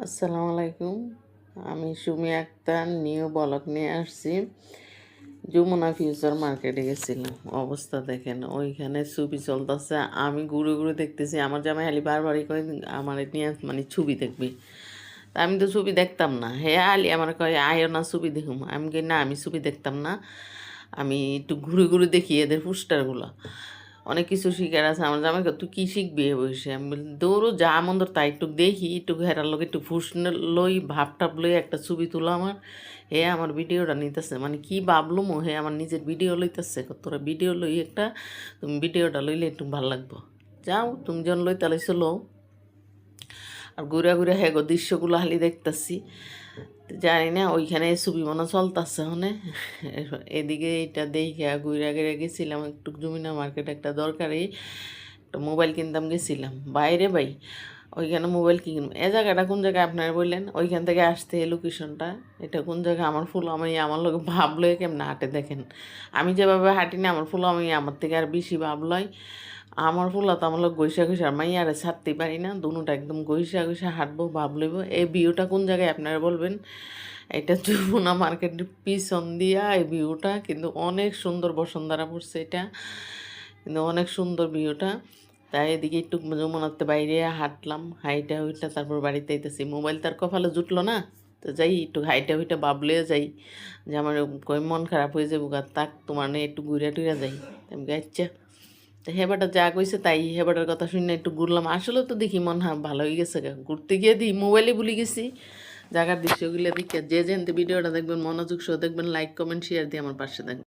আসসালামু আলাইকুম। আমি সুমি আক্তার নিউ ব্লগ নিয়ে আসছি। যমুনা ফিউচার মার্কেটে গেছিলাম। অবস্থা দেখেন, ওইখানে ছবি চলতেছে। আমি ঘুরে ঘুরে দেখতেছি। আমার জামাই আলি বারবারই কয় আমার নিয়ে মানে ছবি দেখবি। তা আমি তো ছবি দেখতাম না। হে আলি আমার কয় আয়ো না ছবি দেখুম। আমি কই না, আমি ছবি দেখতাম না। আমি একটু ঘুরে ঘুরে দেখি এদের পোস্টারগুলো। অনেক কিছু শিখার আছে। আমার জামাই কয় তুই কী শিখবি এ বয়সে? আমি বলি দৌড়ো যা মন্দ তাই একটু দেখি, একটু হেরার লোক একটু ফুস লই ভাব টাপ লই একটা ছবি তুলো আমার। হে আমার ভিডিওটা নিতেছে, মানে কি ভাবলুম হে আমার নিজের ভিডিও লইতেছে। তোরা ভিডিও লই একটা, তুমি ভিডিওটা লইলে একটু ভালো লাগবো। যাও তুমি যখন লইতে লইছো লো। আর ঘুরে ঘুরে হ্যাঁ গো দৃশ্যগুলো খালি দেখতেছি। জানি না ওইখানে ছবি মনে চলতেছে ওখানে। এদিকে এটা দেখে ঘুরে ঘুরে গেছিলাম একটু জমিনা মার্কেট, একটা দরকারি একটা মোবাইল কিনতাম গেছিলাম বাইরে ভাই। ওইখানে মোবাইল কি কিনবো? এ জায়গাটা কোন জায়গায় আপনারা বললেন? ওইখান থেকে আসতে এই লোকেশনটা, এটা কোন জায়গায়? আমার ফুল আমি আমার লোক ভাবলো কেমন হাঁটে দেখেন। আমি যেভাবে হাঁটি না, আমার ফুল আমি আমার থেকে আর বেশি ভাবলয়। আমার ফুলা তো আমার লোক গৈসা গৈসা মাইয়ারে ছাড়তে পারি না, দুটা একদম গৈসা গৈসা হাঁটবো ভাব লইব। এই ভিউটা কোন জায়গায় আপনারা বলবেন? এটা যমুনা মার্কেটের পিছন দিয়া এই ভিউটা, কিন্তু অনেক সুন্দর বসুন্ধরা পড়ছে এটা, কিন্তু অনেক সুন্দর ভিউটা। তাই এদিকে একটু যমুনাতে বাইরে হাঁটলাম, হাইটা হইটা তারপর বাড়িতে আইতেছি। মোবাইল তার কপালে জুটলো না, তো যাই একটু হাইটা হইটা বাবলে যাই, যে আমার কই মন খারাপ হয়ে যাবো গা, তাক তোমার নিয়ে একটু ঘুরে টুরে যাই। আমি গাইচ্ছা তো হেবাটা যা কইছে তাই, হেবাটার কথা শুনে একটু ঘুরলাম। আসলে তো দেখি মন ভালো হয়ে গেছে গা। ঘুরতে গিয়ে দিই মোবাইলে ভুলে গেছি জায়গার দৃশ্যগুলো দেখে। যে যেন ভিডিওটা দেখবেন মনোযোগ সহ দেখবেন, লাইক কমেন্ট শেয়ার দিয়ে আমার পাশে থাকবেন।